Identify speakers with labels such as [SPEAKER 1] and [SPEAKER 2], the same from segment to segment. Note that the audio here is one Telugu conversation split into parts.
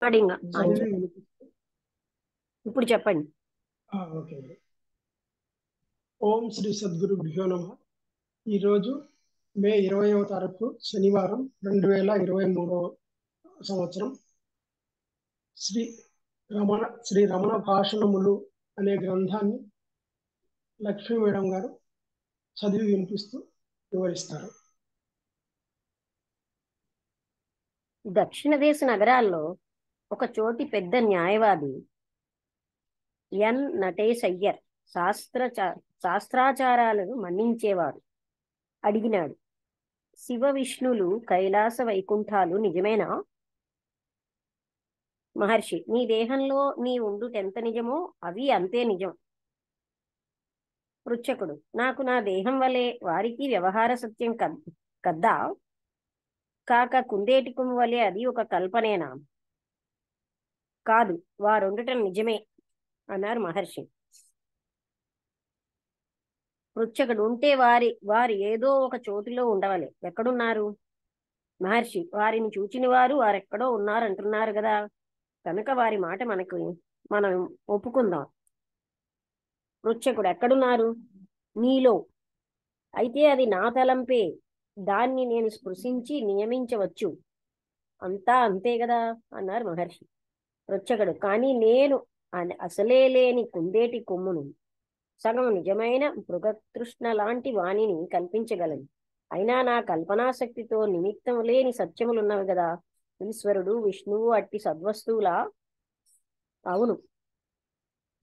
[SPEAKER 1] రికార్డింగ్
[SPEAKER 2] జరిగి వినిపిస్తూ
[SPEAKER 1] ఇప్పుడు చెప్పండి.
[SPEAKER 2] ఓకే అండి. ఓం శ్రీ సద్గురు భ్యో నమః. ఈరోజు మే 20వ తారీఖు శనివారం 2023 సంవత్సరం. శ్రీ శ్రీ రమణ భాషణములు అనే గ్రంథాన్ని లక్ష్మీ మేడం గారు చదివి వినిపిస్తూ వివరిస్తారు.
[SPEAKER 1] దక్షిణ దేశ నగరాల్లో ఒక చోటి పెద్ద న్యాయవాది ఎన్ నటేశయ్యర్ శాస్త్రాచారాలను మన్నించేవాడు. అడిగినాడు, శివ విష్ణులు కైలాస వైకుంఠాలు నిజమేనా? మహర్షి, నీ దేహంలో నీ ఉండుటెంత నిజమో అవి అంతే నిజం. పృచ్ఛకుడు, నాకు నా దేహం వలె వారికి వ్యవహార సత్యం కద్దా? కాక కుందేటి కొమ్ము వలె అది ఒక కల్పనేనా? కాదు, వారుండటం నిజమే అన్నారు మహర్షి. పృచ్ఛకుడు, ఉంటే వారు ఏదో ఒక చోటులో ఉండవలే, ఎక్కడున్నారు? మహర్షి, వారిని చూచిన వారెక్కడో ఉన్నారంటున్నారు కదా, కనుక వారి మాట మనం ఒప్పుకుందాం. పృచ్ఛకుడు, ఎక్కడున్నారు? నీలో. అయితే అది నా తలంపే, దాన్ని నేను స్పృశించి నియమించవచ్చు, అంతా అంతే కదా అన్నారు మహర్షి. పృచ్ఛకుడు, కానీ నేను అసలే లేని కుందేటి కొమ్మును, సగం నిజమైన మృగతృష్ణ లాంటి వాణిని కల్పించగలను. అయినా నా కల్పనాశక్తితో నిమిత్తం లేని సత్యములున్నవి కదా. ఈశ్వరుడు విష్ణువు అట్టి సద్వస్తువులా? అవును.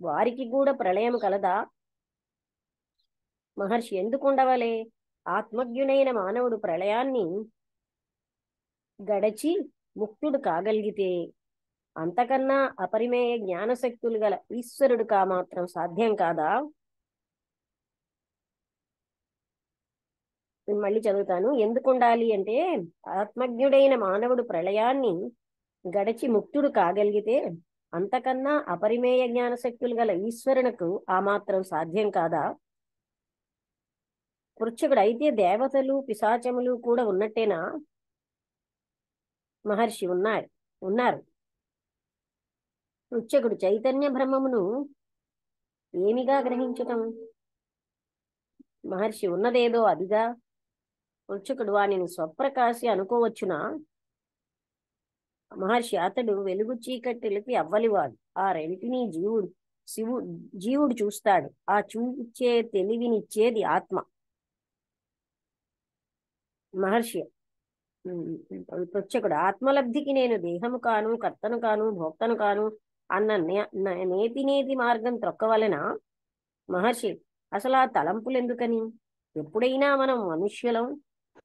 [SPEAKER 1] వారికి కూడా ప్రళయం కలదా? మహర్షి, ఎందుకు ఉండవలే? ఆత్మజ్ఞునైన మానవుడు ప్రళయాన్ని గడచి ముక్తుడు కాగలిగితే అంతకన్నా అపరిమేయ జ్ఞానశక్తులు గల ఈశ్వరుడు మాత్రం సాధ్యం కాదా? నేను మళ్ళీ చదువుతాను. ఎందుకు ఉండాలి అంటే, ఆత్మజ్ఞుడైన మానవుడు ప్రళయాన్ని గడచి ముక్తుడు కాగలిగితే అంతకన్నా అపరిమేయ జ్ఞానశక్తులు గల ఈశ్వరునకు మాత్రం సాధ్యం కాదా? పృచ్ఛకుడు, అయితే దేవతలు పిశాచములు కూడా ఉన్నట్టేనా? మహర్షి, ఉన్నారు. పృచ్ఛకుడు, చైతన్య బ్రహ్మమును ఏమిగా గ్రహించటం? మహర్షి, ఉన్నదేదో అదిగా. పృచ్ఛకుడు, వానిని స్వప్రకాశి అనుకోవచ్చునా? మహర్షి, అతడు వెలుగు చీకటిలకి అవ్వలివాడు. ఆ రెంటిని జీవుడు చూస్తాడు. ఆ చూచే తెలివినిచ్చేది ఆత్మ. మహర్షి పృచ్ఛకుడు, ఆత్మలబ్ధికి నేను దేహము కాను, కర్తను కాను, భోక్తను కాను అన్న నేతి మార్గం త్రొక్కవలెనా? మహర్షి, అసలు ఆ తలంపులు ఎందుకని? ఎప్పుడైనా మనం మనుష్యులం.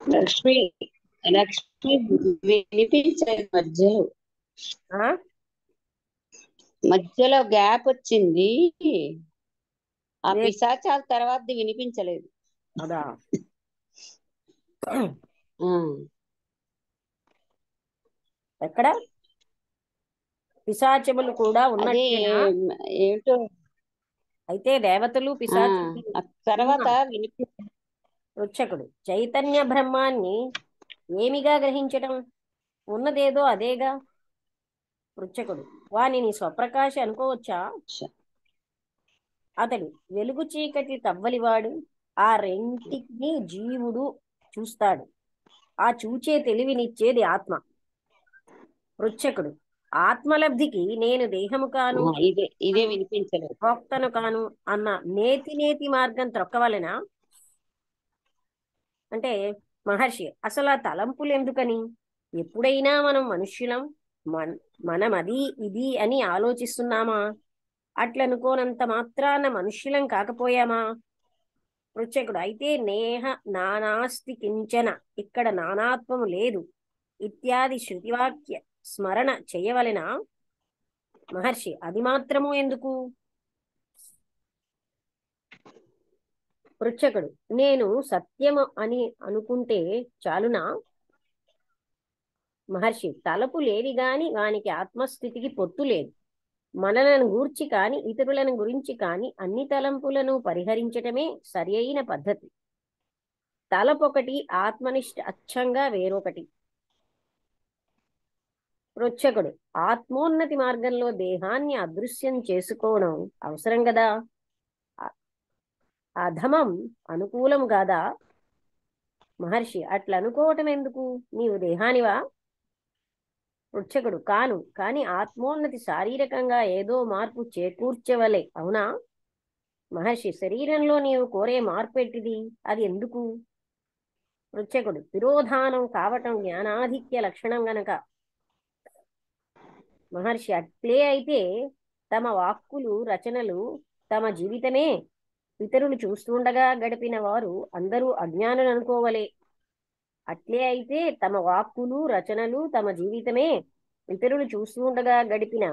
[SPEAKER 3] లక్ష్మి వినిపించలేదు. మధ్యలో గ్యాప్ వచ్చింది. ఆ పిశాచాల తర్వాత వినిపించలేదు.
[SPEAKER 1] అదా? ఎక్కడ? పిశాచములు కూడా ఉన్నట్టేనా?
[SPEAKER 3] ఏంటో.
[SPEAKER 1] అయితే దేవతలు పిశాచులు
[SPEAKER 3] తర్వాత
[SPEAKER 1] పృచ్ఛకుడు, చైతన్య బ్రహ్మాన్ని ఏమిగా గ్రహించటం? ఉన్నదేదో అదేగా. పృచ్ఛకుడు, వానిని స్వప్రకాశ అనుకోవచ్చా? అతడు వెలుగు చీకటి తవ్వలివాడు. ఆ రెంటిని జీవుడు చూస్తాడు. ఆ చూచే తెలివినిచ్చేది ఆత్మ. పృచ్ఛకుడు, ఆత్మలబ్ధికి నేను దేహము కాను,
[SPEAKER 3] ఇదే వినిపించలేదు,
[SPEAKER 1] భోక్తను కాను అన్న నేతి మార్గం త్రొక్కవలెనా? అంటే మహర్షి, అసలు ఆ తలంపులు ఎందుకని? ఎప్పుడైనా మనం మనుష్యులం, మనం అది ఇది అని ఆలోచిస్తున్నామా? అట్లనుకోనంత మాత్రాన మనుష్యులం కాకపోయామా? పృచ్ఛకుడు, అయితే నానాస్తి కించన, ఇక్కడ నానాత్వము లేదు ఇత్యాది శృతివాక్య స్మరణ చెయ్యవలెనా? మహర్షి, అది మాత్రము ఎందుకు? పృచ్ఛకుడు, నేను సత్యము అని అనుకుంటే చాలునా? మహర్షి, తలపు లేని గాని వానికి ఆత్మస్థితికి పొత్తు లేదు. మనలను గూర్చి కాని ఇతరులను గురించి కాని అన్ని తలంపులను పరిహరించటమే సరి అయిన పద్ధతి. తలపొకటి, ఆత్మనిష్ట అచ్చంగా వేరొకటి. పృచ్ఛకుడు ఆత్మోన్నతి మార్గంలో దేహాన్ని అదృశ్యం చేసుకోవడం అవసరం కదా, అధమం అనుకూలం కాదా? మహర్షి అట్లా అనుకోవటం ఎందుకు, నీవు దేహానివా? పృచ్ఛకుడు కాను, కాని ఆత్మోన్నతి శారీరకంగా ఏదో మార్పు చేకూర్చవలే, అవునా? మహర్షి శరీరంలో నీవు కోరే మార్పు ఎట్టిది, అది ఎందుకు? పృచ్ఛకుడు తిరోధానం కావటం జ్ఞానాధిక్య లక్షణం గనక. మహర్షి అట్లే అయితే తమ వాక్కులు రచనలు తమ జీవితమే ఇతరులు చూస్తుండగా గడిపిన వారు అందరూ అజ్ఞానులు అనుకోవలే. అట్లే అయితే తమ వాక్కులు రచనలు తమ జీవితమే ఇతరులు చూస్తుండగా గడిపిన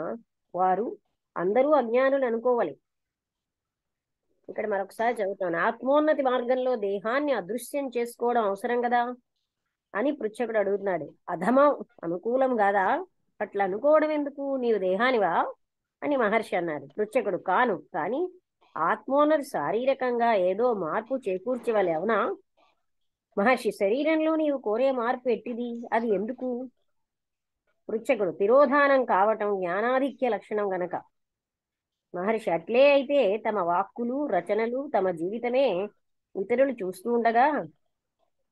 [SPEAKER 1] వారు అందరూ అజ్ఞానులు అనుకోవాలి. ఇక్కడ మరొకసారి చదువుతాను. ఆత్మోన్నతి మార్గంలో దేహాన్ని అదృశ్యం చేసుకోవడం అవసరం కదా అని పృచ్ఛకుడు అడుగుతున్నాడు. అధమం అనుకూలం కాదా, అట్లా అనుకోవడం ఎందుకు, నీవు దేహానివా అని మహర్షి అన్నారు. పృచ్ఛకుడు కాను, కానీ ఆత్మోన్నతి శారీరకంగా ఏదో మార్పు చేకూర్చవలే, అవునా? మహర్షి శరీరంలో నీవు కోరే మార్పు ఎట్టిది, అది ఎందుకు? పృచ్ఛకుడు తిరోధానం కావటం జ్ఞానాధిక్య లక్షణం గనక. మహర్షి అట్లే అయితే తమ వాక్కులు రచనలు తమ జీవితమే ఇతరులు చూస్తూ ఉండగా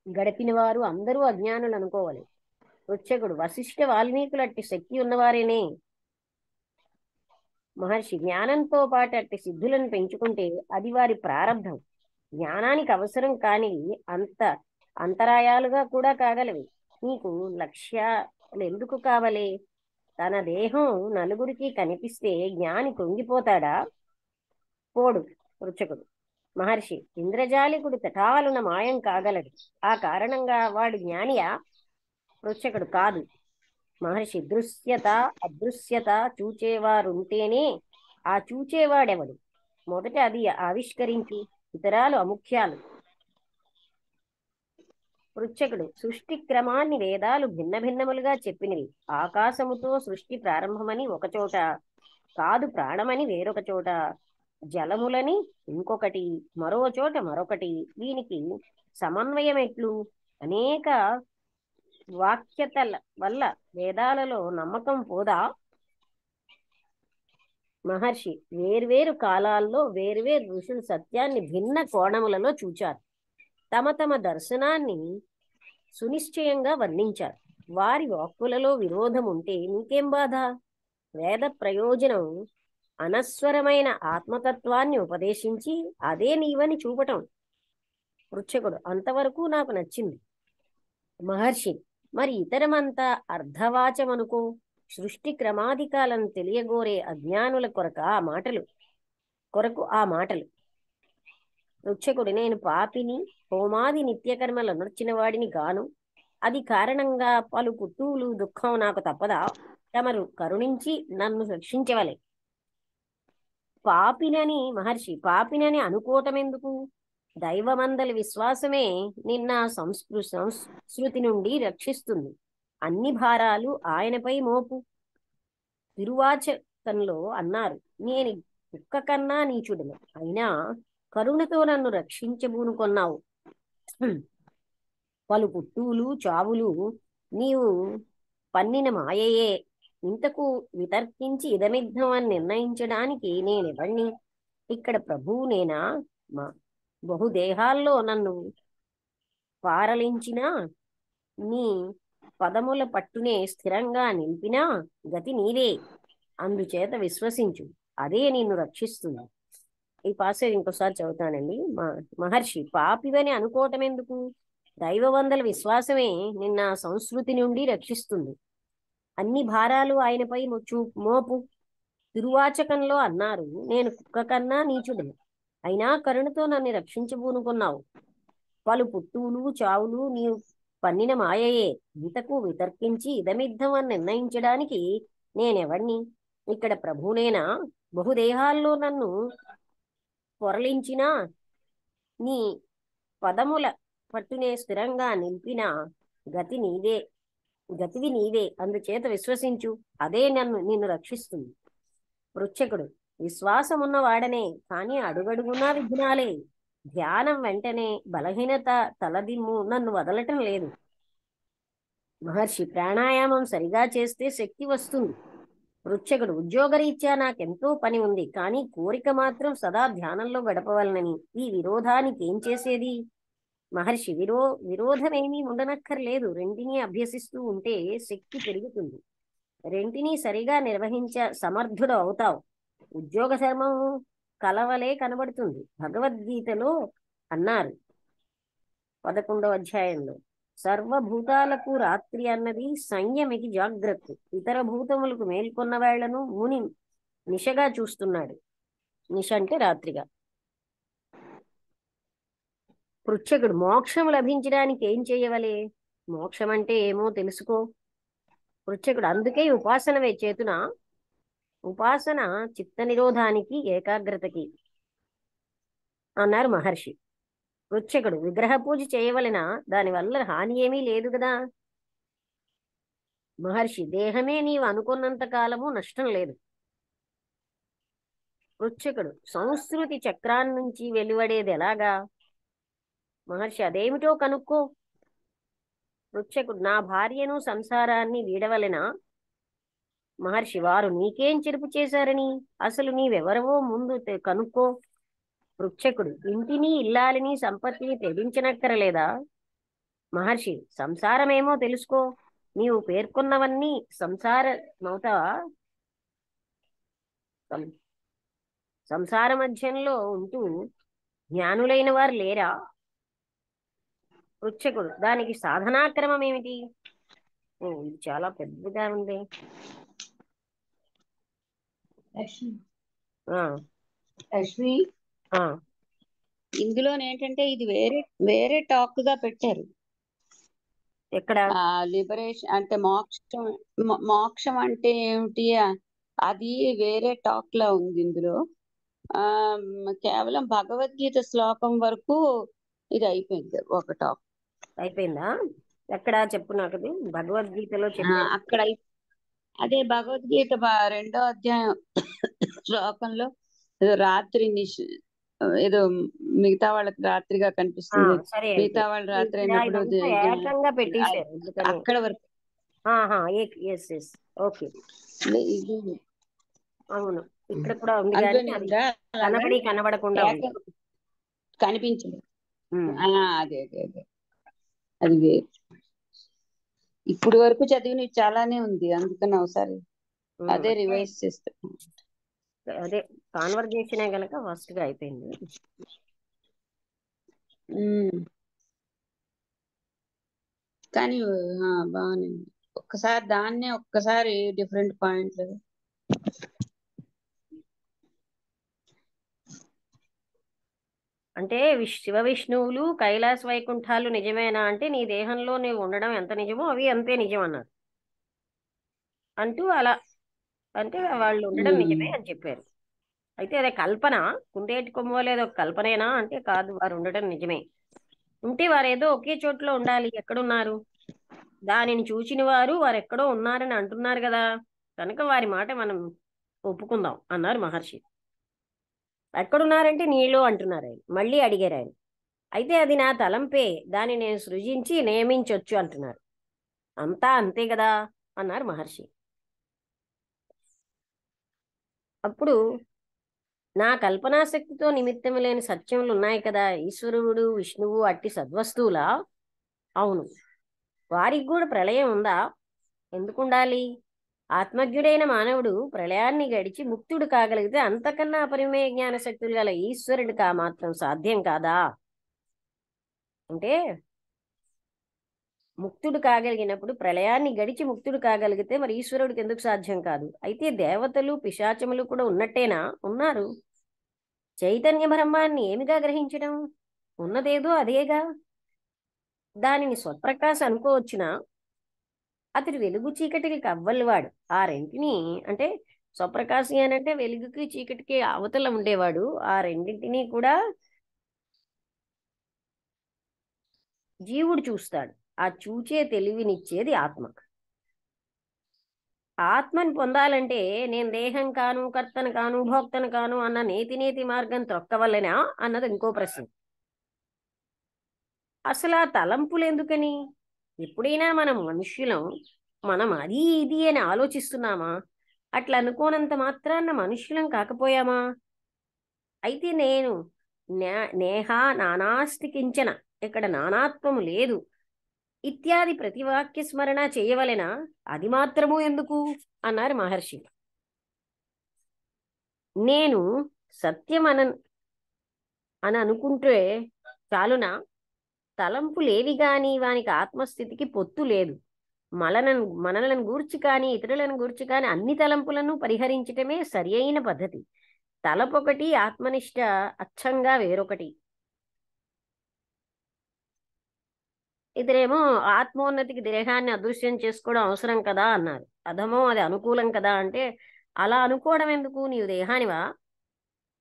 [SPEAKER 1] గడిపిన వారు అందరూ అజ్ఞానులు అనుకోవాలి. పృచ్ఛకుడు వశిష్ఠ వాల్మీకులు అట్టి శక్తి ఉన్నవారేనే. మహర్షి జ్ఞానంతో పాటు అట్టి సిద్ధులను పెంచుకుంటే అది వారి ప్రారంధం. జ్ఞానానికి అవసరం కాని అంతరాయాలుగా కూడా కాగలవి. నీకు లక్ష్యాలు ఎందుకు కావాలి? తన దేహం నలుగురికి కనిపిస్తే జ్ఞాని కృంగిపోతాడా? పోడు. పృచ్ఛకుడు మహర్షి ఇంద్రజాలికుడు తటాలున మాయం కాగలడు, ఆ కారణంగా వాడు జ్ఞానియా? పృచ్ఛకుడు కాదు. మహర్షి దృశ్యత అదృశ్యత చూచేవారుంటేనే ఆ చూచేవాడెవడు? మొదట అది ఆవిష్కరించు, ఇతరాలు అముఖ్యాలు. పృచ్ఛకుడు సృష్టి క్రమాన్ని వేదాలు భిన్న భిన్నములుగా చెప్పినవి. ఆకాశముతో సృష్టి ప్రారంభమని ఒకచోట, కాదు ప్రాణమని వేరొక చోట, జలములని ఇంకొకటి, మరో చోట మరొకటి. దీనికి సమన్వయం ఎట్లు? అనేక వాక్యతల వల్ల వేదాలలో నమ్మకం పోదా? మహర్షి వేర్వేరు కాలాల్లో వేర్వేరు ఋషులు సత్యాన్ని భిన్న కోణములలో చూచారు. తమ తమ దర్శనాన్ని సునిశ్చయంగా వర్ణించారు. వారి వాక్కులలో విరోధం ఉంటే నీకేం బాధ? వేద ప్రయోజనం అనస్వరమైన ఆత్మతత్వాన్ని ఉపదేశించి అదే నీవని చూపటం. పృచ్ఛకుడు అంతవరకు నాకు నచ్చింది. మహర్షి మరి ఇతరమంతా అర్ధవాచమనుకో. సృష్టి క్రమాధికాలను తెలియగోరే అజ్ఞానుల కొరకు ఆ మాటలు. పృచ్ఛకుడు నేను పాపిని, హోమాది నిత్యకర్మలు నర్చిన వాడిని గాను. అది కారణంగా పలు పుట్టులు దుఃఖం నాకు తప్పదా? తమరు కరుణించి నన్ను రక్షించవలే. మహర్షి పాపినని అనుకోవటమెందుకు? దైవమందలి విశ్వాసమే నిన్న సంస్కృతి నుండి రక్షిస్తుంది. అన్ని భారాలు ఆయనపై మోపు. తిరువాచకంలో అన్నారు, నేను కుక్క కన్నా నీచుడను, అయినా కరుణతో నన్ను రక్షించబూనుకొన్నావు. పలు పుట్టులు చావులు నీవు పన్నిన మాయయే. ఇంతకు వితర్కించి ఇదమిద్ధం అని నిర్ణయించడానికి నేనెవణ్ణి? ఇక్కడ ప్రభువు నేనా? బహుదేహాల్లో నన్ను పారలించినా నీ పదముల పట్టునే స్థిరంగా నిలిపినా గతి నీవే. అందుచేత విశ్వసించు, అదే నిన్ను రక్షిస్తుంది. ఈ పాసేజ్ ఇంకోసారి చదువుతానండి. మహర్షి పాపివని అనుకోవటం ఎందుకు? దైవవందల విశ్వాసమే నిన్న సంస్కృతి నుండి రక్షిస్తుంది. అన్ని భారాలు ఆయనపై మోపు. తిరువాచకంలో అన్నారు, నేను కుక్క కన్నా నీచుడను, అయినా కరుణతో నన్ను రక్షించబూనుకున్నావు. పలు పుట్టులు చావులు నీవు పన్నిన మాయయే. ఇంతకు వితర్కించి ఇదమిద్ధం అని నిర్ణయించడానికి నేనెవణ్ణి? ఇక్కడ ప్రభునేనా? బహుదేహాల్లో నన్ను పొరలించినా నీ పదముల పట్టునే స్థిరంగా నిలిపిన గతివి నీవే. అందుచేత విశ్వసించు, అదే నిన్ను రక్షిస్తుంది. పృచ్ఛకుడు విశ్వాసమున్నవాడనే, కానీ అడుగడుగునా విఘ్నాలే. ధ్యానం వెంటనే బలహీనత తలదిమ్ము నన్ను వదలటం లేదు. మహర్షి ప్రాణాయామం సరిగా చేస్తే శక్తి వస్తుంది. పృచ్ఛకుడు ఉద్యోగరీత్యా నాకెంతో పని ఉంది, కానీ కోరిక మాత్రం సదా ధ్యానంలో గడపవలనని. ఈ విరోధానికి ఏం చేసేది? మహర్షి విరోధమేమీ ఉండనక్కర్లేదు. రెంటినీ అభ్యసిస్తూ ఉంటే శక్తి పెరుగుతుంది. రెంటినీ సరిగా నిర్వహించ సమర్థుడు అవుతావు. ఉద్యోగ ధర్మము కలవలే కనబడుతుంది. భగవద్గీతలో అన్నారు 11వ అధ్యాయంలో, సర్వభూతాలకు రాత్రి అన్నది సంయమికి జాగ్రత్త. ఇతర భూతములకు మేల్కొన్న వేళ్లను ముని నిశగా చూస్తున్నాడు. నిశ అంటే రాత్రిగా. పృచ్ఛకుడు మోక్షం లభించడానికి ఏం చేయవలే? మోక్షం అంటే ఏమో తెలుసుకో. పృచ్ఛకుడు అందుకే ఉపాసన చేతున. ఉపాసన చిత్త నిరోధానికి, ఏకాగ్రతకి అన్నారు మహర్షి. పృచ్ఛకుడు విగ్రహ పూజ చేయవలెనా? దానివల్ల హాని ఏమీ లేదు కదా. మహర్షి దేహమే నీవు అనుకున్నంత కాలము నష్టం లేదు. పృచ్ఛకుడు సంస్కృతి చక్రాన్ని నుంచి వెలువడేది ఎలాగా? మహర్షి అదేమిటో కనుక్కో. పృచ్ఛకుడు నా భార్యను సంసారాన్ని వీడవలెనా? మహర్షి వారు నీకేం చెరుపు చేశారని? అసలు నీవెవరవో ముందు కనుక్కో. పృచ్ఛకుడు ఇంటిని ఇల్లాలిని సంపత్తిని త్యజించనక్కరలేదా? మహర్షి సంసారమేమో తెలుసుకో. నీవు పేర్కొన్నవన్నీ సంసారమవుతావా? సంసార మధ్యంలో ఉంటూ జ్ఞానులైన వారు లేరా? పృచ్ఛకుడు దానికి సాధనాక్రమం ఏమిటి? ఇది చాలా పెద్దగా ఉంది.
[SPEAKER 3] లక్ష్మి,
[SPEAKER 1] ఆ,
[SPEAKER 3] ఇందులో ఏంటంటే ఇది వేరే వేరే టాక్ గా పెట్టారు.
[SPEAKER 1] ఎక్కడ?
[SPEAKER 3] లిబరేషన్ అంటే మోక్షం. మోక్షం అంటే ఏమిటి అది వేరే టాక్ లా ఉంది ఇందులో. కేవలం భగవద్గీత శ్లోకం వరకు ఇది అయిపోయింది ఒక టాక్.
[SPEAKER 1] అయిపోయిందా? ఎక్కడ చెప్పు నాకు. భగవద్గీతలో చెప్పారు
[SPEAKER 3] అక్కడ అదే భగవద్గీత 2వ అధ్యాయం శ్లోకంలో ఏదో రాత్రి ఏదో మిగతా వాళ్ళకి రాత్రిగా కనిపిస్తుంది,
[SPEAKER 1] సరే.
[SPEAKER 3] మిగతా వాళ్ళు రాత్రి అయినప్పుడు
[SPEAKER 1] ఏకంగా పెట్టేశారు.
[SPEAKER 3] అక్కడ వరకు.
[SPEAKER 1] ఓకే, అవును. ఇక్కడ కూడా ఉంది, కనబడకుండా
[SPEAKER 3] కనిపించదు. అదే అదే అదే అది వేరు. ఇప్పుడు వరకు చదివిన చాలానే ఉంది, అందుకని ఒకసారి అదే రివైజ్ చేస్తా.
[SPEAKER 1] అదే కాన్వర్జేషన్ గనక ఫస్ట్ గా అయిపోయింది.
[SPEAKER 3] కానీ బాగానే ఒక్కసారి దాన్నే ఒక్కసారి డిఫరెంట్ పాయింట్లు.
[SPEAKER 1] అంటే శివ విష్ణువులు కైలాస వైకుంఠాలు నిజమేనా అంటే, నీ దేహంలో నువ్వు ఉండడం ఎంత నిజమో అవి అంతే నిజం అన్నారు. అంటూ అలా అంటే వాళ్ళు ఉండడం నిజమే అని చెప్పారు. అయితే అదే కల్పన, కుందేటి కొమ్మలేదో కల్పనేనా అంటే కాదు, వారు ఉండడం నిజమే. ఉంటే వారు ఏదో ఒకే చోట్లో ఉండాలి. ఎక్కడున్నారు? దానిని చూచిన వారు ఎక్కడో ఉన్నారని అంటున్నారు కదా, కనుక వారి మాట మనం ఒప్పుకుందాం అన్నారు మహర్షి. ఎక్కడున్నారంటే నీలో అంటున్నారు ఆయన. మళ్ళీ అడిగారు ఆయన. అయితే అది నా తలంపే, దాన్ని నేను సృజించి నియమించొచ్చు అంటున్నారు. అంతా అంతే కదా అన్నారు మహర్షి. అప్పుడు నా కల్పనాశక్తితో నిమిత్తం లేని సత్యములు ఉన్నాయి కదా, ఈశ్వరుడు విష్ణువు అట్టి సద్వస్తువులా? అవును. వారికి కూడా ప్రళయం ఉందా? ఎందుకుండాలి? ఆత్మజ్ఞుడైన మానవుడు ప్రళయాన్ని గడిచి ముక్తుడు కాగలిగితే అంతకన్నా అపరిమేయ జ్ఞాన శక్తులు గల ఈశ్వరుడికి ఆ మాత్రం సాధ్యం కాదా? అంటే ముక్తుడు కాగలిగినప్పుడు, ప్రళయాన్ని గడిచి ముక్తుడు కాగలిగితే మరి ఈశ్వరుడికి ఎందుకు సాధ్యం కాదు? అయితే దేవతలు పిశాచములు కూడా ఉన్నట్టేనా? ఉన్నారు. చైతన్య బ్రహ్మాన్ని ఏమిగా గ్రహించడం? ఉన్నదేదో అదేగా. దానిని స్వప్రకాశ అనుకోవచ్చునా? అతడు వెలుగు చీకటికి అవ్వలివాడు. ఆ రెంటిని అంటే స్వప్రకాశి అని అంటే వెలుగుకి చీకటికి అవతల ఉండేవాడు. ఆ రెండింటినీ కూడా జీవుడు చూస్తాడు. ఆ చూచే తెలివినిచ్చేది ఆత్మ. ఆత్మని పొందాలంటే నేను దేహం కాను, కర్తను కాను, భోక్తను కాను అన్న నేతి మార్గం త్రొక్కవలెనా అన్నది ఇంకో ప్రశ్న. అసలు ఆ తలంపులు ఎందుకని? ఎప్పుడైనా మనం మనుష్యులం, మనం అది ఇది అని ఆలోచిస్తున్నామా? అట్లా అనుకోనంత మాత్రాన మనుష్యులం కాకపోయామా? అయితే నేను నేహ నానాస్తి కించన, ఇక్కడ నానాత్వము లేదు ఇత్యాది ప్రతివాక్య స్మరణ చేయవలెనా? అది మాత్రము ఎందుకు అన్నారు మహర్షి. నేను సత్యం అని అనుకుంటే చాలునా? తలంపులేవి గాని వానికి ఆత్మస్థితికి పొత్తు లేదు. మనలను గూర్చి కానీ ఇతరులను గూర్చి కానీ అన్ని తలంపులను పరిహరించటమే సరి అయిన పద్ధతి. తలపొకటి, ఆత్మనిష్ట అచ్చంగా వేరొకటి. ఇతరేమో ఆత్మోన్నతికి దేహాన్ని అదృశ్యం చేసుకోవడం అవసరం కదా అన్నారు. అధమో అది అనుకూలం కదా అంటే, అలా అనుకోవడం ఎందుకు? నీవు దేహానివా?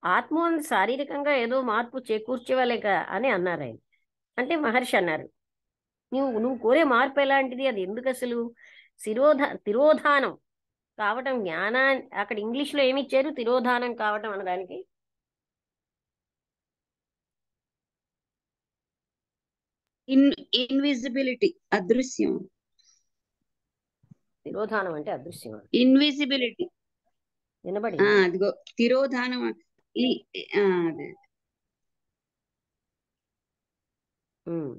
[SPEAKER 1] ఆత్మోన్నతి శారీరకంగా ఏదో మార్పు చేకూర్చేవాలేక అని అన్నారు ఆయన. అంటే మహర్షి అన్నారు, నువ్వు కోరే మార్పు ఎలాంటిది? అది ఎందుకు అసలు? తిరోధానం కావటం అక్కడ ఇంగ్లీష్లో ఏమి ఇచ్చారు? తిరోధానం కావటం అనడానికి
[SPEAKER 3] ఇన్విజిబిలిటీ, అదృశ్యం.
[SPEAKER 1] తిరోధానం అంటే అదృశ్యం.
[SPEAKER 3] ఇన్విజిబిలిటీ
[SPEAKER 1] వినబడి
[SPEAKER 3] అదిగో తిరోధానం.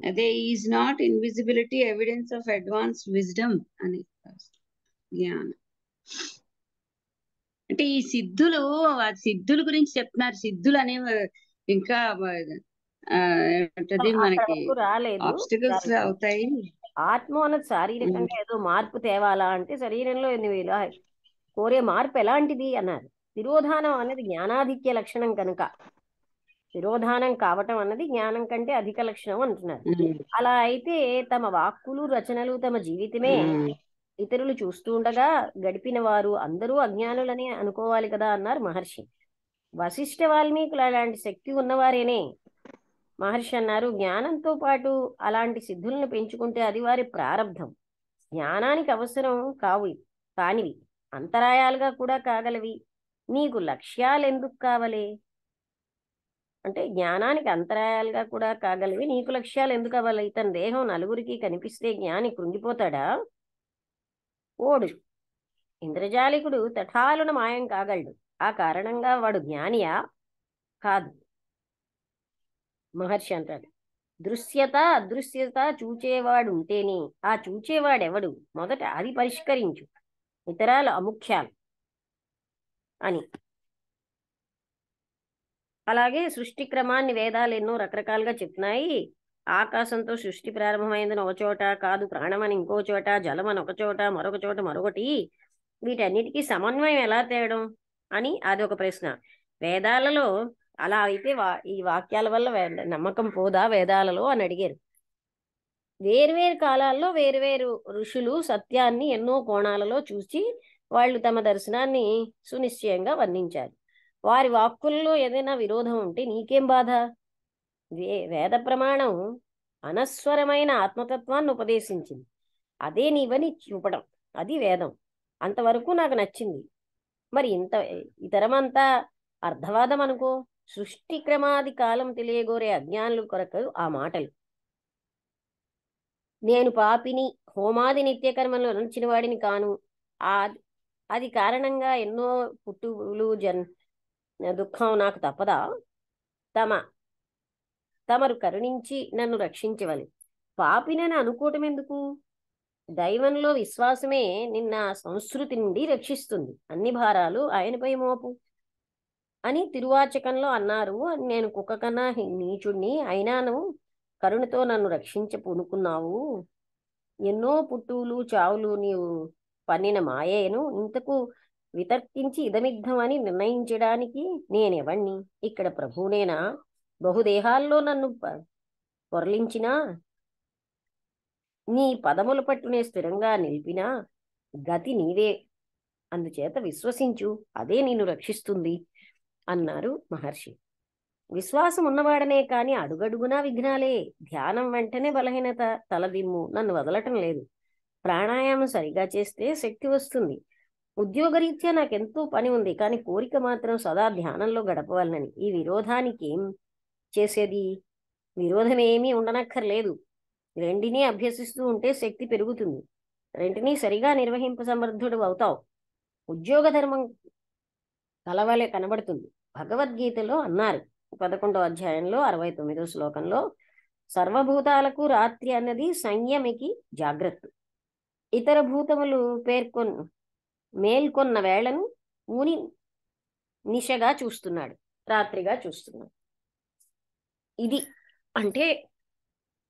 [SPEAKER 3] అదే is not invisibility evidence of advanced wisdom అని జ్ఞానం. అంటే ఈ సిద్ధుల గురించి చెప్తున్నారు. సిద్ధులు అనేవి ఇంకా మనకి
[SPEAKER 1] రాలేదు.
[SPEAKER 3] ఆబ్స్టికల్స్ అవుతాయి.
[SPEAKER 1] ఆత్మోన్నతి శారీరకంగా ఏదో మార్పు తేవాలా అంటే, శరీరంలో నువ్వు ఇలా కోరే మార్పు ఎలాంటిది అన్నారు. తిరోధానం అనేది జ్ఞానాధిక్య లక్షణం కనుక తిరోధానం కావటం అన్నది జ్ఞానం కంటే అధిక లక్షణం అంటున్నారు. అలా అయితే తమ వాక్కులు రచనలు తమ జీవితమే ఇతరులు చూస్తూ ఉండగా గడిపిన వారు అందరూ అజ్ఞానులని అనుకోవాలి కదా అన్నారు మహర్షి. వశిష్ఠ వాల్మీకులు అలాంటి శక్తి ఉన్నవారేనే. మహర్షి అన్నారు, జ్ఞానంతో పాటు అలాంటి సిద్ధులను పెంచుకుంటే అది వారి ప్రారంధం. జ్ఞానానికి అవసరం కానివి అంతరాయాలుగా కూడా కాగలవి. నీకు లక్ష్యాలు ఎందుకు కావాలి అంటే, జ్ఞానానికి అంతరాయాలుగా కూడా కాగలవి, నీకు లక్ష్యాలు ఎందుకు కావాలి? ఇతని దేహం నలుగురికి కనిపిస్తే జ్ఞాని కృంగిపోతాడా? ఓడు ఇంద్రజాలికుడు తఠాలున మాయం కాగలడు. ఆ కారణంగా వాడు జ్ఞానియా? కాదు. మహర్షి అంటాడు, దృశ్యత అదృశ్యత చూచేవాడు ఉంటేనే ఆ చూచేవాడెవడు? మొదట అది పరిష్కరించు, ఇతరాలు అముఖ్యాలు అని. అలాగే సృష్టి క్రమాన్ని వేదాలు ఎన్నో రకరకాలుగా చెప్తున్నాయి. ఆకాశంతో సృష్టి ప్రారంభమైందని ఒక చోట, కాదు ప్రాణమని ఇంకో చోట, జలమని ఒక చోట, మరొక చోట మరొకటి. వీటన్నిటికీ సమన్వయం ఎలా తేయడం అని అది ఒక ప్రశ్న. వేదాలలో అలా అయితే ఈ వాక్యాల వల్ల నమ్మకం పోదా వేదాలలో అని అడిగారు. వేర్వేరు కాలాల్లో వేర్వేరు ఋషులు సత్యాన్ని ఎన్నో కోణాలలో చూసి వాళ్ళు తమ దర్శనాన్ని సునిశ్చయంగా వర్ణించారు. వారి వాక్కుల్లో ఏదైనా విరోధం ఉంటే నీకేం బాధ? వేద ప్రమాణం అనస్వరమైన ఆత్మతత్వాన్ని ఉపదేశించింది. అదే నీవని చూపడం, అది వేదం. అంతవరకు నాకు నచ్చింది. మరి ఇతరమంతా అర్థవాదం అనుకో. సృష్టి క్రమాది కాలం తెలియగోరే అజ్ఞానుల కొరకు ఆ మాటలు. నేను పాపిని, హోమాది నిత్యకర్మలు నడిచిన వాడిని కాను. అది కారణంగా ఎన్నో పుట్టులు దుఃఖం నాకు తప్పదా? తమరు కరుణించి నన్ను రక్షించవలె. పాపినని అనుకోవటం ఎందుకు? దైవంలో విశ్వాసమే నిన్న సంస్కృతి నుండి రక్షిస్తుంది. అన్ని భారాలు ఆయనపై మోపు అని తిరువాచకంలో అన్నారు. నేను కుక్క కన్నా నీచుడిని, అయినాను కరుణతో నన్ను రక్షించపూనుకున్నావు. ఎన్నో పుట్టులు చావులు నీవు పన్నిన మాయేను ఇంతకు వితర్కించి ఇదమిద్ధమని నిర్ణయించడానికి నేనెవణ్ణి? ఇక్కడ ప్రభువునేనా? బహుదేహాల్లో నన్ను పొరలించినా, నీ పదముల పట్టునే స్థిరంగా నిలిపినా గతి నీవే. అందుచేత విశ్వసించు, అదే నిన్ను రక్షిస్తుంది అన్నారు మహర్షి. విశ్వాసం ఉన్నవాడనే కాని అడుగడుగునా విఘ్నాలే. ధ్యానం వెంటనే బలహీనత, తలదిమ్ము, నన్ను వదలటం లేదు. ప్రాణాయామం సరిగా చేస్తే శక్తి వస్తుంది. ఉద్యోగరీత్యా నాకెంతో పని ఉంది, కానీ కోరిక మాత్రం సదా ధ్యానంలో గడపవాలని. ఈ విరోధానికి ఏం చేసేది? విరోధం ఏమీ ఉండనక్కర్లేదు. రెండిని అభ్యసిస్తూ ఉంటే శక్తి పెరుగుతుంది. రెంటినీ సరిగా నిర్వహింప సమర్థుడు అవుతావు. ఉద్యోగ ధర్మం కలవలే కనబడుతుంది. భగవద్గీతలో అన్నారు 11వ అధ్యాయంలో 69వ శ్లోకంలో, సర్వభూతాలకు రాత్రి అన్నది సంయమికి జాగ్రత్త. ఇతర భూతములు మేల్కొన్న వేళను ఊని నిశగా చూస్తున్నాడు, రాత్రిగా చూస్తున్నాడు. ఇది అంటే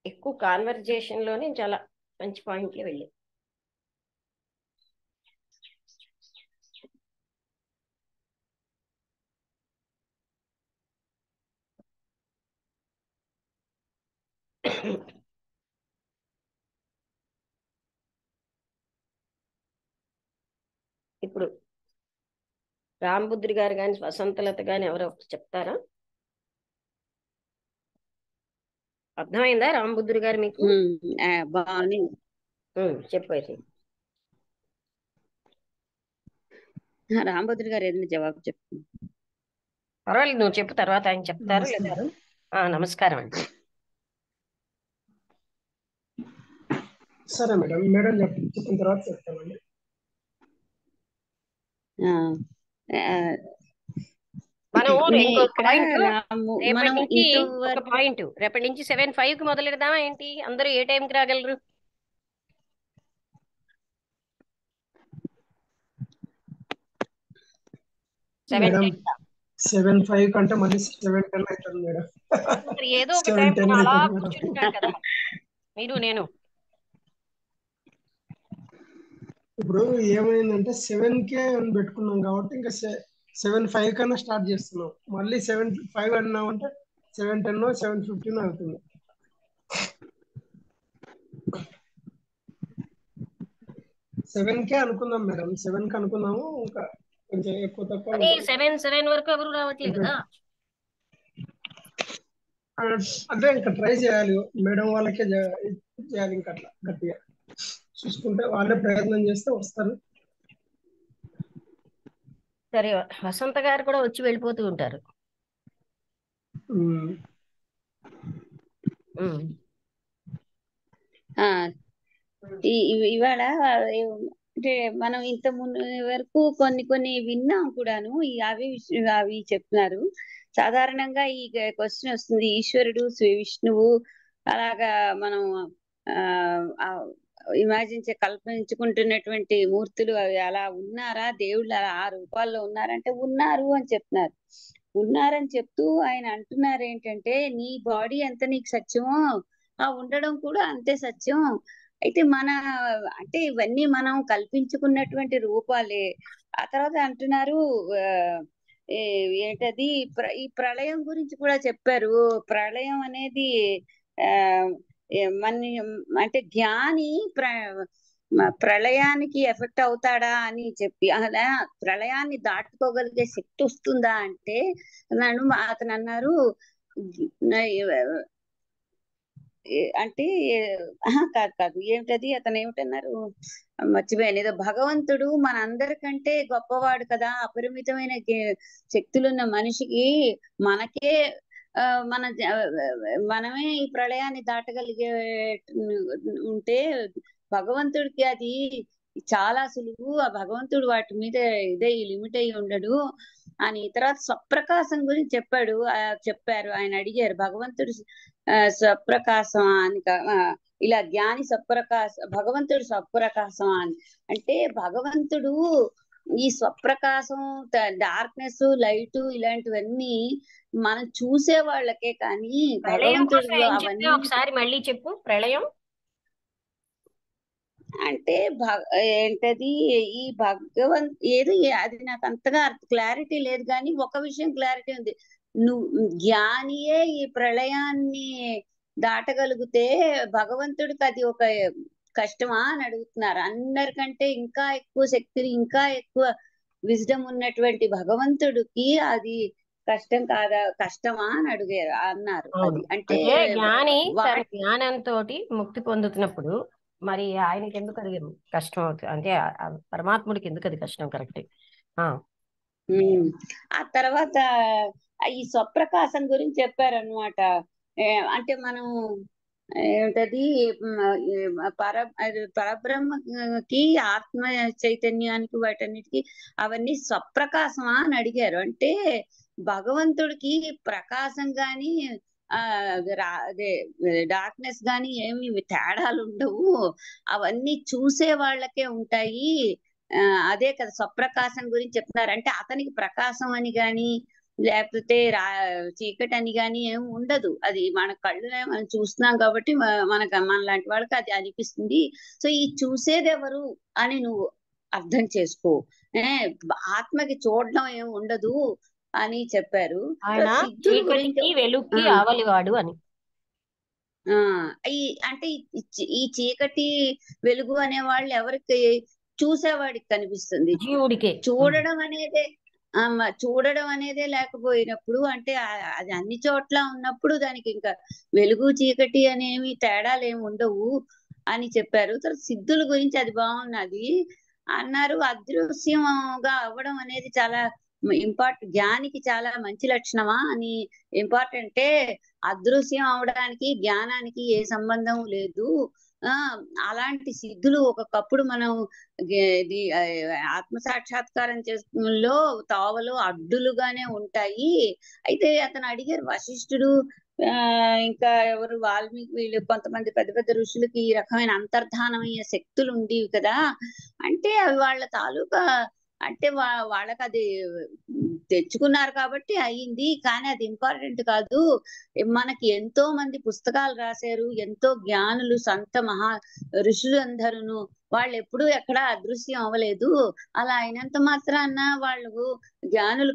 [SPEAKER 1] ఎక్కువ కాన్వర్జేషన్ లోనే చాలా మంచి పాయింట్లే వెళ్ళాయి. ఇప్పుడు రాంబుద్రి గారు కానీ వసంతలత గాని ఎవరో చెప్తారా? అర్థమైందా రాంబుద్రి గారు మీకు?
[SPEAKER 3] బాగుంది.
[SPEAKER 1] చెప్పు అయితే.
[SPEAKER 3] రాంభద్రి గారు ఏదైనా జవాబు చెప్పు.
[SPEAKER 1] పర్వాలేదు, నువ్వు చెప్పు, తర్వాత ఆయన చెప్తారు. లేదా నమస్కారం అండి.
[SPEAKER 2] సరే మేడం, మేడం చెప్పిన తర్వాత చెప్తామండి.
[SPEAKER 1] మనం రేపటి నుంచి 7:05 కి మొదలెడదామా ఏంటి? అందరూ ఏ టైంకి రాగలరు?
[SPEAKER 2] మేడం 7:05 కంటే మళ్ళీ 7:10 అవుతుంది మేడం.
[SPEAKER 1] ఏదో ఒక టైం అలా కూర్చుంటాం కదా మీరు నేను.
[SPEAKER 2] ఇప్పుడు ఏమైందంటే 7కే అని పెట్టుకున్నాం కాబట్టి ఇంకా 7:05 కన్నా స్టార్ట్ చేస్తున్నాం. మళ్ళీ 7:05 అన్నామంటే 7:10 7:15 అవుతుంది. సెవెన్కే అనుకుందాం మేడం, 7కి అనుకున్నాము. ఇంకా కొంచెం ఎక్కువ తక్కువ
[SPEAKER 1] 7 వరకు ఎవరు రావట్లేదు కదా.
[SPEAKER 2] అంటే ఇంకా ట్రై చేయాలి, మేడం వాళ్ళకే చేయాలి. ఇంకా అట్లా గట్టిగా చూసుకుంటే వాళ్ళే ప్రయత్నం చేస్తే వస్తారు.
[SPEAKER 1] సరే, వసంత గారు కూడా వచ్చి వెళ్ళిపోతూ ఉంటారు.
[SPEAKER 3] ఇవాళ అంటే మనం ఇంత ముందు వరకు కొన్ని విన్నాం కూడాను. అవి చెప్తున్నారు. సాధారణంగా ఈ క్వశ్చన్ వస్తుంది, ఈశ్వరుడు విష్ణువు అలాగా మనం కల్పించుకుంటున్నటువంటి మూర్తులు అవి అలా ఉన్నారా, దేవుళ్ళు అలా ఆ రూపాల్లో ఉన్నారంటే ఉన్నారు అని చెప్తున్నారు. ఉన్నారని చెప్తూ ఆయన అంటున్నారు ఏంటంటే, నీ బాడీ ఎంత నీకు సత్యమో ఆ ఉండడం కూడా అంతే సత్యం. అయితే అంటే ఇవన్నీ మనం కల్పించుకున్నటువంటి రూపాలే. ఆ తర్వాత అంటున్నారు ఏంటది, ఈ ప్రళయం గురించి కూడా చెప్పారు. ప్రళయం అనేది మన అంటే జ్ఞాని ప్రళయానికి ఎఫెక్ట్ అవుతాడా అని చెప్పి, అలా ప్రళయాన్ని దాటుకోగలిగే శక్తి వస్తుందా అంటే అతను అన్నారు అంటే కాదు ఏమిటది, అతను ఏమిటన్నారు మర్చిపోయాను. ఏదో భగవంతుడు మన అందరికంటే గొప్పవాడు కదా, అపరిమితమైన శక్తులున్న మనిషికి మనకే మనమే ఈ ప్రళయాన్ని దాటగలిగే ఉంటే భగవంతుడికి అది చాలా సులువు. ఆ భగవంతుడు వాటి మీద లిమిట్ అయి ఉండడు అని. తర్వాత స్వప్రకాశం గురించి చెప్పారు. ఆయన అడిగారు, భగవంతుడు స్వప్రకాశం అని, ఇలా జ్ఞాని భగవంతుడు స్వప్రకాశం అని అంటే, భగవంతుడు ఈ స్వప్రకాశం, డార్క్నెస్, లైట్ ఇలాంటివన్నీ మనం చూసే వాళ్ళకే కానీ భగవంతుడు అవన్నీ.
[SPEAKER 1] ఒకసారి మళ్ళీ చెప్పు. ప్రళయం
[SPEAKER 3] అంటే ఏంటది, ఈ ఏదో అది నాకు అంతగా క్లారిటీ లేదు, కానీ ఒక విషయం క్లారిటీ ఉంది. జ్ఞానియే ఈ ప్రళయాన్ని దాటగలిగితే భగవంతుడికి అది ఒక కష్టమా అని అడుగుతున్నారు. అందరికంటే ఇంకా ఎక్కువ శక్తిని, ఇంకా ఎక్కువ విజ్డమ్ ఉన్నటువంటి భగవంతుడికి అది కష్టమా అని అన్నారు. అది అంటే
[SPEAKER 1] జ్ఞాని జ్ఞానంతో ముక్తి పొందుతున్నప్పుడు మరి ఆయనకి ఎందుకు అది కష్టం అవుతుంది అంటే, పరమాత్ముడికి ఎందుకు అది కష్టం? కరెక్ట్.
[SPEAKER 3] ఆ తర్వాత ఈ స్వప్రకాశం గురించి చెప్పారనమాట. అంటే మనం ఏమిటది పరబ్రహ్మకి ఆత్మ చైతన్యానికి వాటన్నిటికి అవన్నీ స్వప్రకాశమా అని అడిగారు. అంటే భగవంతుడికి ప్రకాశం గాని అదే డార్క్నెస్ గాని ఏమి తేడాలు ఉండవు, అవన్నీ చూసే వాళ్ళకే ఉంటాయి. అదే కదా స్వప్రకాశం గురించి చెప్తున్నారు. అంటే అతనికి ప్రకాశం అని గాని లేకపోతే చీకటి అని గాని ఏమి ఉండదు. అది మన కళ్ళునే మనం చూస్తున్నాం కాబట్టి మన లాంటి వాళ్ళకి అది అనిపిస్తుంది. సో ఈ చూసేది ఎవరు అని నువ్వు అర్థం చేసుకో. ఆత్మకి చూడడం ఏమి ఉండదు అని చెప్పారు.
[SPEAKER 1] ఆయన
[SPEAKER 3] సిద్ధుల గురించి
[SPEAKER 1] చీకటికి వెలుగుకి ఆవలివాడు అని.
[SPEAKER 3] ఈ అంటే ఈ చీకటి వెలుగు అనే వాళ్ళు ఎవరికి చూసేవాడికి కనిపిస్తుంది.
[SPEAKER 1] జీవుడికే.
[SPEAKER 3] చూడడం అనేదే లేకపోయినప్పుడు అంటే అది అన్ని చోట్ల ఉన్నప్పుడు దానికి ఇంకా వెలుగు చీకటి అనేవి తేడాలు ఏమి ఉండవు అని చెప్పారు. తర్వాత సిద్ధుల గురించి అది బాగున్నది అన్నారు. అదృశ్యంగా అవ్వడం అనేది చాలా జ్ఞానికి చాలా మంచి లక్షణమా అని. ఇంపార్టెంటే అదృశ్యం అవడానికి జ్ఞానానికి ఏ సంబంధం లేదు. అలాంటి సిద్ధులు ఒకప్పుడు మనం ఆత్మ సాక్షాత్కారం చేసుకులో తావలో అడ్డులుగానే ఉంటాయి. అయితే అతను అడిగారు వశిష్ఠుడు ఇంకా ఎవరు వాల్మీకి వీళ్ళు కొంతమంది పెద్ద పెద్ద ఋషులకి ఈ రకమైన అంతర్ధానమయ్యే శక్తులు ఉండేవి కదా, అంటే అవి వాళ్ళ తాలూకా అంటే వాళ్ళకి అది తెచ్చుకున్నారు కాబట్టి అయ్యింది, కానీ అది ఇంపార్టెంట్ కాదు. మనకి ఎంతో మంది పుస్తకాలు రాశారు, ఎంతో జ్ఞానులు సంత మహా ఋషులు అందరూ వాళ్ళు ఎప్పుడూ ఎక్కడా అదృశ్యం అవ్వలేదు. అలా అయినంత మాత్రాన్న వాళ్ళు జ్ఞానులు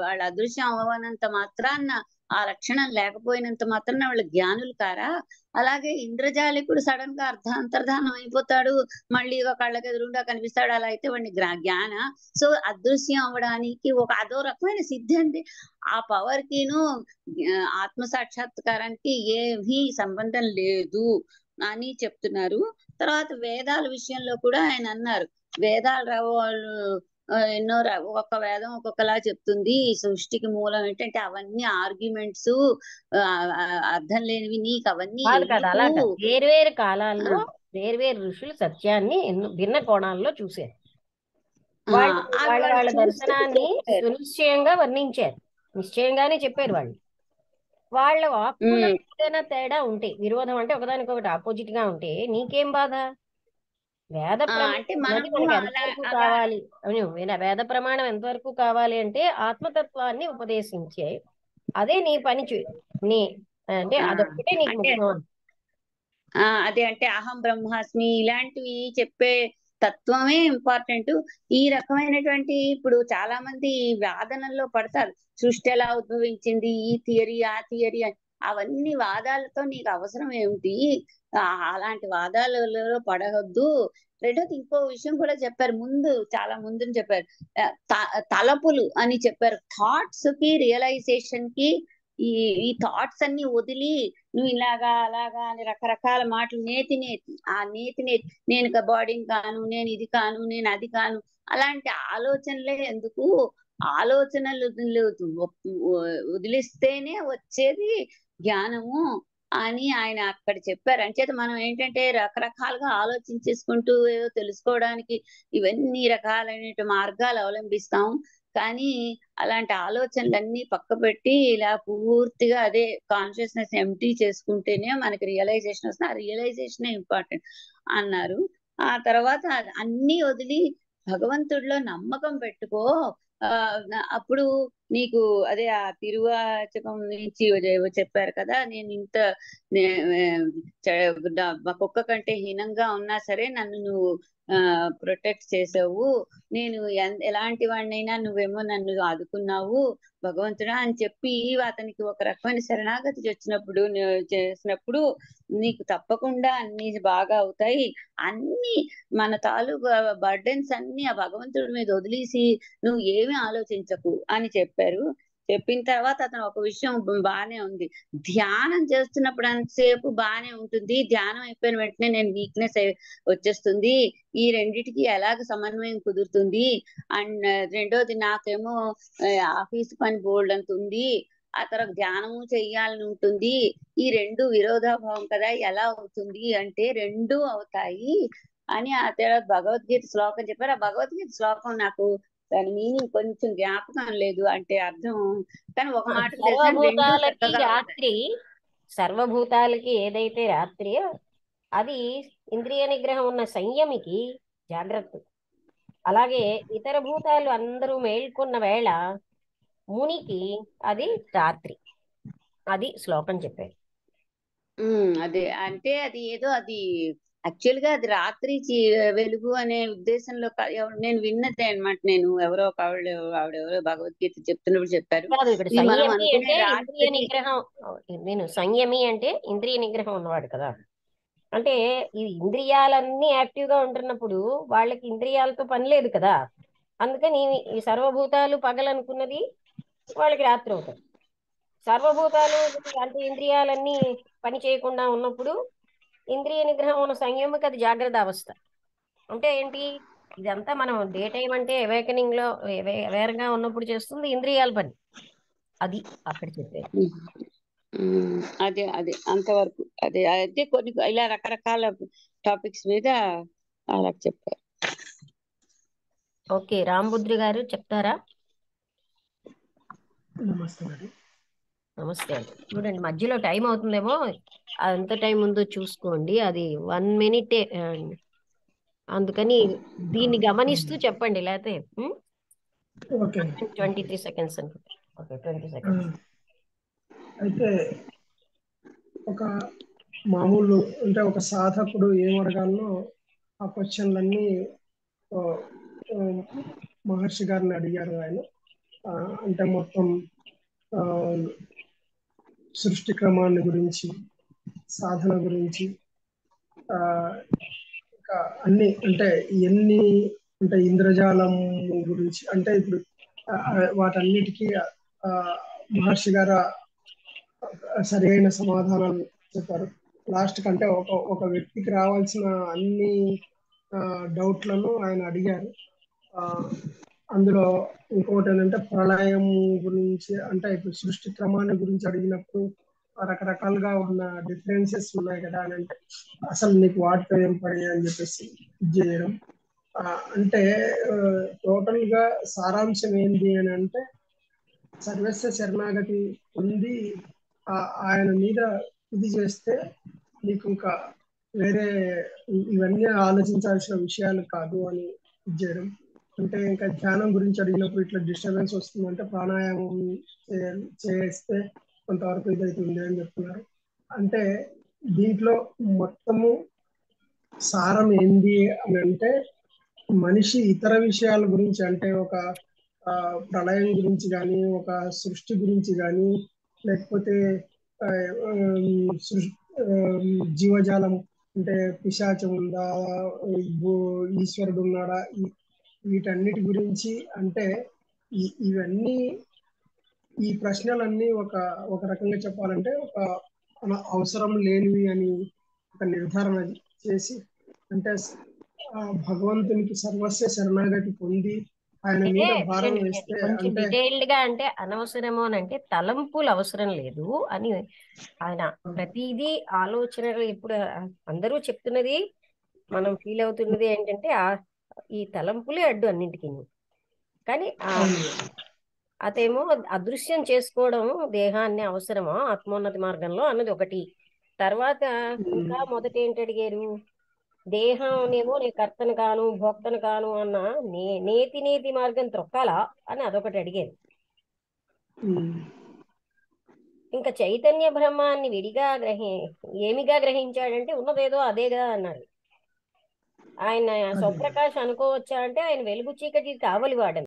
[SPEAKER 3] వాళ్ళ అదృశ్యం అవ్వనంత మాత్రాన్న ఆ లక్షణం లేకపోయినంత మాత్రాన వాళ్ళు జ్ఞానులు కారా? అలాగే ఇంద్రజాలికుడు సడన్ గా అంతర్ధానం అయిపోతాడు, మళ్ళీ ఒక కళ్ళకి ఎదురుగా కనిపిస్తాడు, అలా అయితే వాడిని జ్ఞాన. సో అదృశ్యం అవ్వడానికి అదో రకమైన సిద్ధి అండి. ఆ పవర్ కిను ఆత్మ సాక్షాత్కారానికి ఏమీ సంబంధం లేదు అని చెప్తున్నారు. తర్వాత వేదాల విషయంలో కూడా ఆయన అన్నారు, వేదాలు రావాళ్ళు ఎన్నో ఒక్కొక్క వేదం ఒక్కొక్కలా చెప్తుంది. సృష్టికి మూలం ఏంటంటే అవన్నీ ఆర్గ్యుమెంట్స్, అర్థం లేనివి, నీకు అవన్నీ
[SPEAKER 1] అలాగా వేర్వేరు కాలాల్లో వేర్వేరు ఋషులు సత్యాన్ని భిన్న కోణాల్లో చూశారు. వాళ్ళ దర్శనాన్ని సునిశ్చయంగా వర్ణించారు, నిశ్చయంగానే చెప్పారు. వాళ్ళ వాక్కులో ఏదైనా తేడా ఉంటే, విరోధం అంటే ఒకదానికొకటి ఆపోజిట్ గా ఉంటే నీకేం బాధ? వేద ఎంతవరకు కావాలి, వేద ప్రమాణం ఎంతవరకు కావాలి అంటే ఆత్మతత్వాన్ని ఉపదేశించే అదే నీ పని నీ అంటే అదొక్కటే నీకు ముఖ్యం.
[SPEAKER 3] అదే అంటే అహం బ్రహ్మాస్మి ఇలాంటివి చెప్పే తత్వమే ఇంపార్టెంట్. ఈ రకమైనటువంటి ఇప్పుడు చాలా మంది వాదనల్లో పడతారు, సృష్టి ఎలా ఉద్భవించింది, ఈ థియరీ ఆ థియరీ అవన్నీ వాదాలతో నీకు అవసరం ఏమిటి? అలాంటి వాదాలలో పడవద్దు. రెండోది ఇంకో విషయం కూడా చెప్పారు, చాలా ముందు చెప్పారు, తలపులు అని చెప్పారు. థాట్స్ కి రియలైజేషన్ కి ఈ థాట్స్ అన్ని వదిలి నువ్వు ఇలాగా అలాగా అని రకరకాల మాటలు నేతి నేను బాడీని కాను, నేను ఇది కాను, నేను అది కాను, అలాంటి ఆలోచనలే ఎందుకు? ఆలోచనలు వదిలిస్తేనే వచ్చేది జ్ఞానము అని ఆయన అక్కడ చెప్పారు. అంచేత మనం ఏంటంటే రకరకాలుగా ఆలోచించేసుకుంటూ ఏదో తెలుసుకోవడానికి ఇవన్నీ రకాలైన మార్గాలు అవలంబిస్తాం. కానీ అలాంటి ఆలోచనలన్నీ పక్క పెట్టి ఇలా పూర్తిగా అదే కాన్షియస్నెస్ ఎంటీ చేసుకుంటేనే మనకి రియలైజేషన్ వస్తుంది. ఆ రియలైజేషన్ ఇంపార్టెంట్ అన్నారు. ఆ తర్వాత అన్ని వదిలి భగవంతుడిలో నమ్మకం పెట్టుకో, అప్పుడు నీకు అదే ఆ తిరువాచకం నుంచి చెప్పారు కదా, నేను ఇంత కుక్క కంటే హీనంగా ఉన్నా సరే నన్ను నువ్వు ప్రొటెక్ట్ చేసావు, నేను ఎలాంటి వాడినైనా నువ్వేమో నన్ను ఆదుకున్నావు భగవంతుడా అని చెప్పి అతనికి ఒక రకమైన శరణాగతి చేసినప్పుడు నీకు తప్పకుండా అన్ని బాగా అవుతాయి. అన్ని మన తాలూకా బర్డెన్స్ అన్ని ఆ భగవంతుడి మీద వదిలేసి నువ్వు ఏమి ఆలోచించకు అని చెప్పారు. చెప్పిన తర్వాత అతను ఒక విషయం బాగానే ఉంది, ధ్యానం చేస్తున్నప్పుడు అంతసేపు బాగానే ఉంటుంది, ధ్యానం అయిపోయిన వెంటనే నేను వీక్నెస్ వచ్చేస్తుంది, ఈ రెండిటికి ఎలాగ సమన్వయం కుదురుతుంది? అండ్ రెండోది నాకేమో ఆఫీస్ పని బోల్డ్ అంత ఉంది, ఆ తర్వాత ధ్యానము చెయ్యాలని ఉంటుంది. ఈ రెండు విరోధాభావం కదా, ఎలా అవుతుంది అంటే రెండు అవుతాయి అని ఆ తర్వాత భగవద్గీత శ్లోకం చెప్పారు. ఆ భగవద్గీత శ్లోకం నాకు దాని మీనింగ్ కొంచెం జ్ఞాపకం లేదు, అంటే అర్థం, కానీ ఒక మాటకు తెలిసిన రెండు
[SPEAKER 1] సర్వభూతాలకి
[SPEAKER 3] చక్కగా అవుతాయి.
[SPEAKER 1] రాత్రి, సర్వభూతాలకి ఏదైతే రాత్రి, అది ఇంద్రియ నిగ్రహం ఉన్న సంయమికి జాగ్రత్త. అలాగే ఇతర భూతాలు అందరూ మేల్కొన్న వేళ మునికి అది రాత్రి. అది శ్లోకం చెప్పారు.
[SPEAKER 3] అదే అంటే అది ఏదో అది యాక్చువల్ గా అది రాత్రి వెలుగు అనే ఉద్దేశంలో నేను విన్నదే అన్నమాట. నేను ఎవరో ఒక ఆవిడెవరో భగవద్గీత చెప్తున్నప్పుడు చెప్పారు,
[SPEAKER 1] కాదు, ఇక్కడ
[SPEAKER 3] ఈ మనం
[SPEAKER 1] సంయమి
[SPEAKER 3] అనుకునే
[SPEAKER 1] అంటే ఇంద్రియ
[SPEAKER 3] రాత్రి.
[SPEAKER 1] నిగ్రహం. నేను సంయమి అంటే ఇంద్రియ నిగ్రహం ఉన్నవాడు కదా. అంటే ఈ ఇంద్రియాలన్నీ యాక్టివ్ గా ఉంటున్నప్పుడు వాళ్ళకి ఇంద్రియాలతో పని లేదు కదా. అందుకని ఈ సర్వభూతాలు పగలనుకున్నది వాళ్ళకి రాత్రి అవుతుంది. సర్వభూతాలు అంటే ఇంద్రియాలన్నీ పని చేయకుండా ఉన్నప్పుడు ఇంద్రియ నిగ్రహం ఉన్న సంయమకి అది జాగ్రత్త అవస్థ. అంటే ఏంటి, ఇదంతా మనం డే టైం అంటే అవేకనింగ్ లో వేరంగా ఉన్నప్పుడు చేస్తుంది ఇంద్రియాల పని. అది అక్కడ చెప్పేది.
[SPEAKER 3] అదే అదే అంతవరకు అదే అయితే కొన్ని ఇలా రకరకాల టాపిక్స్ మీద అలా చెప్పారు.
[SPEAKER 1] ఓకే, రాంబుద్రి గారు చెప్తారా?
[SPEAKER 2] నమస్తే మేడం.
[SPEAKER 1] నమస్తే అండి. చూడండి, మధ్యలో టైం అవుతుందేమో, ఎంత టైం ఉందో చూసుకోండి. అది 1 మినిటే, అందుకని దీన్ని గమనిస్తూ చెప్పండి. లేకపోతే
[SPEAKER 2] ఓకే
[SPEAKER 1] 23 సెకండ్స్ అనుకుంటా. Okay, 20 seconds.
[SPEAKER 2] అయితే ఒక మామూలు అంటే ఒక సాధకుడు ఏం అడగాలనో ఆ క్వశ్చన్లన్నీ ఆ, ఆ, మహర్షి గారిని అడిగారు ఆయన. అంటే మొత్తం ఆ, సృష్టి క్రమాన్ని గురించి, సాధన గురించి, ఆ, ఇంకా అన్ని అంటే ఎన్ని అంటే ఇంద్రజాలం గురించి, అంటే ఇప్పుడు వాటన్నిటికీ ఆ, మహర్షి గారు సరి అయిన సమాధానాలు చెప్పారు. లాస్ట్ కంటే ఒక వ్యక్తికి రావాల్సిన అన్ని డౌట్లను ఆయన అడిగారు. ఆ, అందులో ఇంకోటి ఏంటంటే ప్రళయం గురించి, అంటే ఇప్పుడు సృష్టి క్రమాన్ని గురించి అడిగినప్పుడు రకరకాలుగా ఉన్న డిఫరెన్సెస్ ఉన్నాయి కదా అని, అంటే అసలు నీకు వాటితో ఏం పని అని చెప్పేసి ఇది చేయడం. అంటే టోటల్ గా సారాంశం ఏంటి అని అంటే సర్వస్వ శరణాగతి పొంది ఆయన మీద ఇది చేస్తే నీకు ఇంకా వేరే ఇవన్నీ ఆలోచించాల్సిన విషయాలు కాదు అని ఇది చేయడం. అంటే ఇంకా ధ్యానం గురించి అడిగినప్పుడు ఇట్లా డిస్టర్బెన్స్ వస్తుందంటే ప్రాణాయామం చేస్తే కొంతవరకు ఇదవుతుంది అని చెప్తున్నారు. అంటే దీంట్లో మొత్తము సారం ఏంది అని అంటే మనిషి ఇతర విషయాల గురించి, అంటే ఒక ప్రళయం గురించి కానీ, ఒక సృష్టి గురించి కానీ, లేకపోతే ఆ, జీవజాలం అంటే పిశాచం ఉందా, ఈశ్వరుడు ఉన్నాడా, వీటన్నిటి గురించి, అంటే ఇవన్నీ ఈ ప్రశ్నలన్నీ ఒక రకంగా చెప్పాలంటే ఒక అవసరం లేనివి అని ఒక నిర్ధారణ చేసి, అంటే భగవంతునికి సర్వస్వ శరణాగతి పొంది ఆయన
[SPEAKER 1] అంటే
[SPEAKER 2] మీద భారం
[SPEAKER 1] వినండి,
[SPEAKER 2] వేస్తే,
[SPEAKER 1] కొంచెం
[SPEAKER 2] అంటే
[SPEAKER 1] డీటెయిల్డ్ గా, అంటే అనవసరము అని అంటే తలంపులు అవసరం లేదు అని ఆయన ప్రతిదీ ఆలోచనలు. ఇప్పుడు అందరూ చెప్తున్నది, మనం ఫీల్ అవుతున్నది ఏంటంటే ఈ తలంపులే అడ్డు అన్నింటికి. కానీ అదేమో అదృశ్యం చేసుకోవడం దేహాన్ని అవసరమా ఆత్మోన్నతి మార్గంలో అన్నది ఒకటి. తర్వాత ఇంకా మొదట ఏంటి అడిగారు, దేహంనేమో నేను కర్తను కాను భోక్తను కాను అన్న నేతి నేతి మార్గం త్రొక్కాలా అని అదొకటి అడిగారు. ఇంకా చైతన్య బ్రహ్మాన్ని విడిగా ఏమిగా గ్రహించాడంటే ఉన్నదేదో అదేగా అన్నారు. ఆయన స్వప్రకాశ్ అనుకోవచ్చా అంటే ఆయన వెలుగు చీకటి కావలి వాడని.